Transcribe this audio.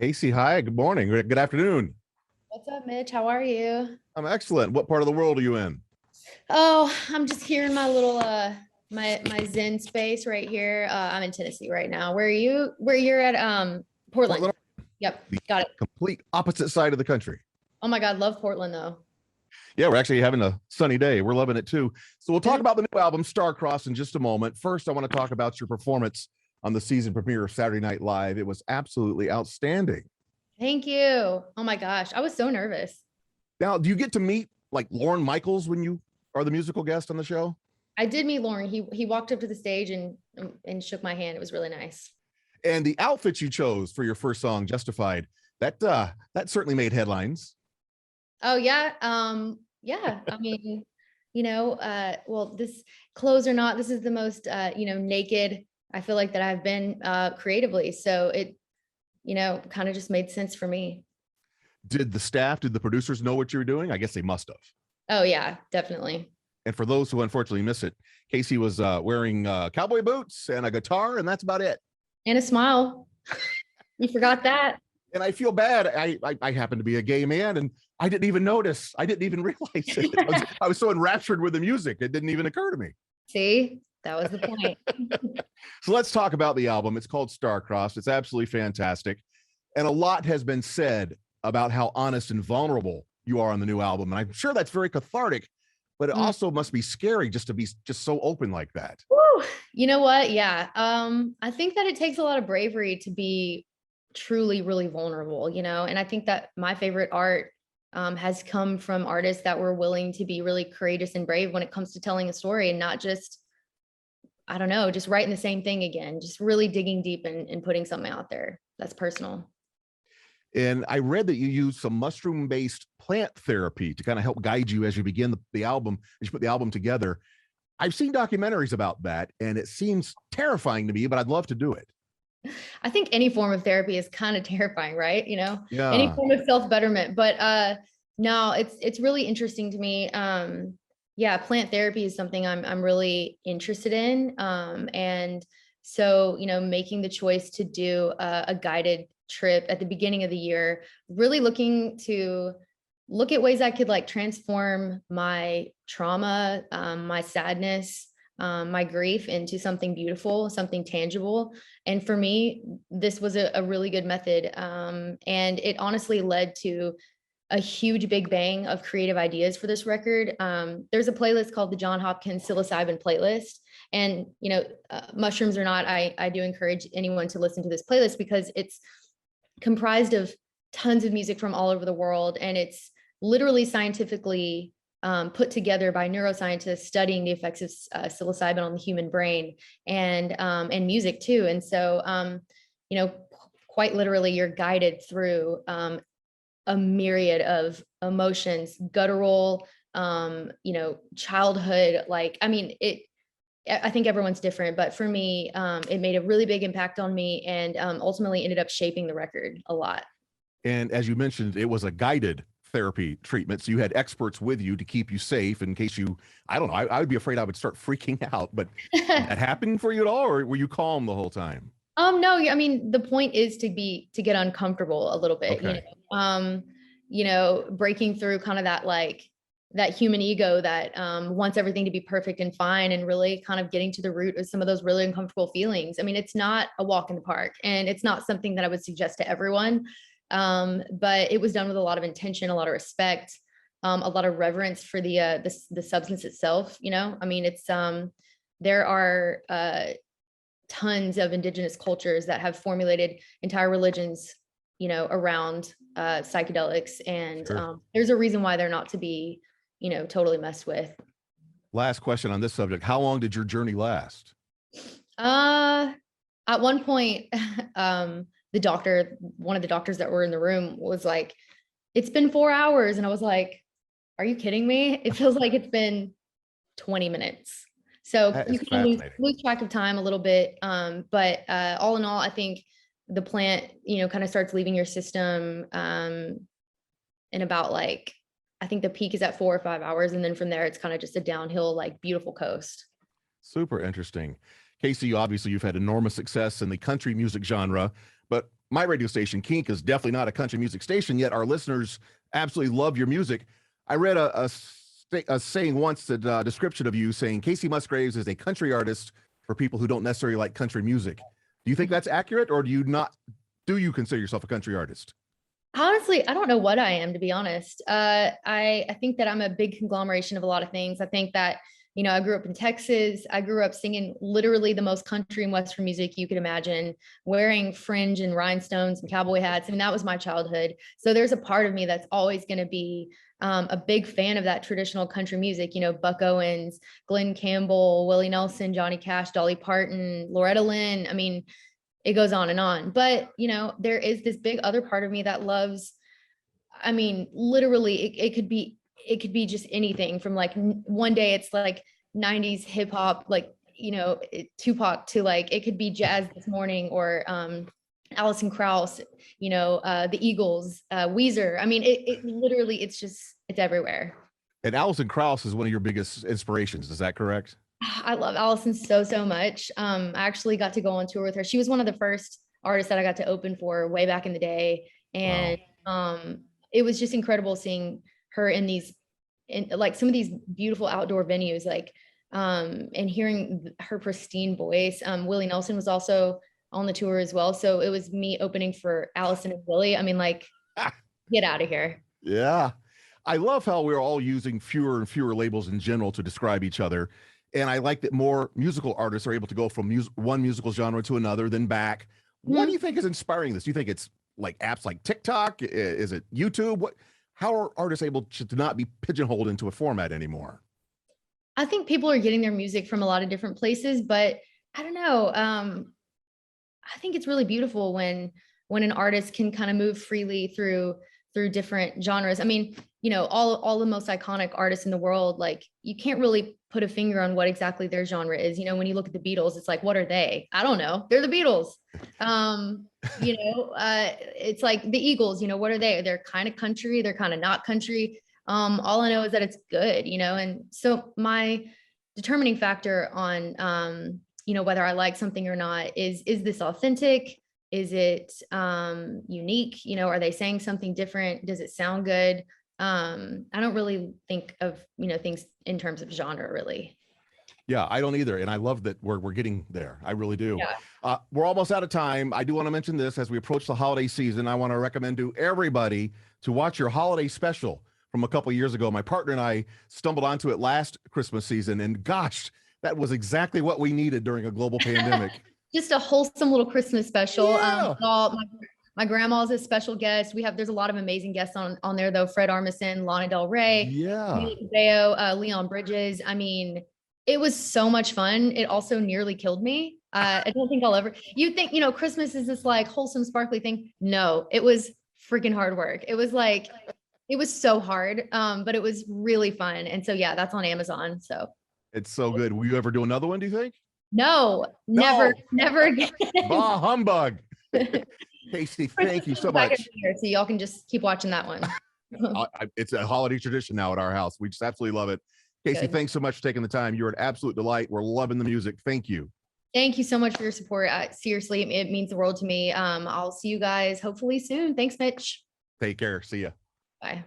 Kacey, hi, good morning, good afternoon. What's up, Mitch? How are you? I'm excellent. What part of the world are you in? Oh, I'm just here in my little my Zen space right here. I'm in Tennessee right now. Where are you? Where you're at Portland. Portland, Yep, the got it. complete opposite side of the country. Oh my God, love Portland though. Yeah, we're actually having a sunny day. We're loving it too. So we'll talk about the new album, Starcross, in just a moment. First, I want to talk about your performance on the season premiere of Saturday Night Live. It was absolutely outstanding. Thank you. Oh my gosh, I was so nervous. Now, do you get to meet like Lorne Michaels when you are the musical guest on the show? I did meet Lauren. He walked up to the stage and shook my hand. It was really nice. And the outfit you chose for your first song, Justified, that certainly made headlines. Oh yeah. Yeah. I mean, well, this clothes or not, this is the most naked I feel like that I've been creatively. So it, kind of just made sense for me. Did the staff, did the producers know what you were doing? I guess they must have. Oh yeah, definitely. And for those who unfortunately miss it, Kacey was wearing cowboy boots and a guitar, and that's about it. And a smile. You forgot that. And I feel bad. I happen to be a gay man, and I didn't even notice. I didn't even realize it. I was so enraptured with the music, it didn't even occur to me. See, that was the point. So let's talk about the album. It's called Starcrossed. It's absolutely fantastic. And a lot has been said about how honest and vulnerable you are on the new album. And I'm sure that's very cathartic, but it also must be scary just to be just so open like that. Woo. You know what? Yeah. I think that it takes a lot of bravery to be truly, really vulnerable, and I think that my favorite art has come from artists that were willing to be really courageous and brave when it comes to telling a story and not just, I don't know, just writing the same thing again, just really digging deep and putting something out there that's personal. And I read that you use some mushroom-based plant therapy to kind of help guide you as you begin the album, as you put the album together. I've seen documentaries about that, and it seems terrifying to me, but I'd love to do it. I think any form of therapy is kind of terrifying, right? Yeah. Any form of self-betterment, but no, it's really interesting to me. Yeah, plant therapy is something I'm really interested in. And so, making the choice to do a guided trip at the beginning of the year, really looking to look at ways I could like transform my trauma, my sadness, my grief into something beautiful, something tangible. And for me, this was a really good method. And it honestly led to a huge big bang of creative ideas for this record. There's a playlist called the John Hopkins Psilocybin Playlist. And, mushrooms or not, I do encourage anyone to listen to this playlist because it's comprised of tons of music from all over the world. And it's literally scientifically put together by neuroscientists studying the effects of psilocybin on the human brain and music too. And so, quite literally, you're guided through a myriad of emotions, guttural, childhood. I think everyone's different, but for me, it made a really big impact on me and ultimately ended up shaping the record a lot. And as you mentioned, it was a guided therapy treatment. So you had experts with you to keep you safe in case I don't know, I would be afraid I would start freaking out, but did that happen for you at all? Or were you calm the whole time? No, I mean, the point is to get uncomfortable a little bit, Okay. Breaking through kind of that human ego that wants everything to be perfect and fine, and really kind of getting to the root of some of those really uncomfortable feelings. I mean, it's not a walk in the park, and it's not something that I would suggest to everyone. But it was done with a lot of intention, a lot of respect, a lot of reverence for the substance itself. I mean, it's there are tons of indigenous cultures that have formulated entire religions, around psychedelics, and Sure. There's a reason why they're not to be, totally messed with. Last question on this subject. How long did your journey last? At one point, one of the doctors that were in the room was like, "It's been 4 hours." And I was like, "Are you kidding me? It feels like it's been 20 minutes. So you can lose track of time a little bit. But all in all, I think the plant, kind of starts leaving your system in about I think the peak is at 4 or 5 hours. And then from there, it's kind of just a downhill, beautiful coast. Super interesting. Kacey, obviously you've had enormous success in the country music genre, but my radio station, Kink, is definitely not a country music station, yet our listeners absolutely love your music. I read a saying once, a description of you saying Kacey Musgraves is a country artist for people who don't necessarily like country music. Do you think that's accurate, or do you consider yourself a country artist? Honestly, I don't know what I am, to be honest. I think that I'm a big conglomeration of a lot of things. I think that, I grew up in Texas. I grew up singing literally the most country and Western music you could imagine, wearing fringe and rhinestones and cowboy hats. I mean, that was my childhood. So there's a part of me that's always going to be a big fan of that traditional country music, Buck Owens, Glenn Campbell, Willie Nelson, Johnny Cash, Dolly Parton, Loretta Lynn. I mean, it goes on and on. But, there is this big other part of me that loves, I mean, literally, it could be just anything from like one day it's like 90s hip hop, like, Tupac, to like, it could be jazz this morning, or Alison Krauss, the Eagles, Weezer. I mean, it literally, it's everywhere. And Alison Krauss is one of your biggest inspirations. Is that correct? I love Allison so much. I actually got to go on tour with her. She was one of the first artists that I got to open for way back in the day. And it was just incredible seeing her in like some of these beautiful outdoor venues, like, and hearing her pristine voice. Willie Nelson was also on the tour as well. So it was me opening for Allison and Willie. I mean, like, get out of here. Yeah. I love how we're all using fewer and fewer labels in general to describe each other. And I like that more musical artists are able to go from one musical genre to another, then back. What do you think is inspiring this? Do you think it's like apps like TikTok? Is it YouTube? How are artists able to not be pigeonholed into a format anymore? I think people are getting their music from a lot of different places, but I don't know. I think it's really beautiful when an artist can kind of move freely through different genres. I mean, all the most iconic artists in the world, like, you can't really put a finger on what exactly their genre is. When you look at the Beatles, it's like, what are they? I don't know. They're the Beatles. It's like the Eagles, what are they? They're kind of country. They're kind of not country. All I know is that it's good, and so my determining factor on, whether I like something or not is this authentic? Is it unique? Are they saying something different? Does it sound good? I don't really think of, things in terms of genre, really. Yeah, I don't either. And I love that we're getting there. I really do. Yeah. We're almost out of time. I do want to mention this as we approach the holiday season. I want to recommend to everybody to watch your holiday special from a couple of years ago. My partner and I stumbled onto it last Christmas season, and gosh, that was exactly what we needed during a global pandemic. Just a wholesome little Christmas special. Yeah. My grandma's a special guest. There's a lot of amazing guests on there though. Fred Armisen, Lana Del Rey, Leon Bridges. I mean, it was so much fun. It also nearly killed me. I don't think you think, Christmas is this like wholesome, sparkly thing. No, it was freaking hard work. It was so hard. But it was really fun. And so, yeah, that's on Amazon. So it's so good. Will you ever do another one, do you think? No, never again. Bah humbug. Kacey, thank you so much. So y'all can just keep watching that one. It's a holiday tradition now at our house. We just absolutely love it. Kacey, thanks so much for taking the time. You're an absolute delight. We're loving the music. Thank you. Thank you so much for your support. Seriously, it means the world to me. I'll see you guys hopefully soon. Thanks, Mitch. Take care. See ya. Bye.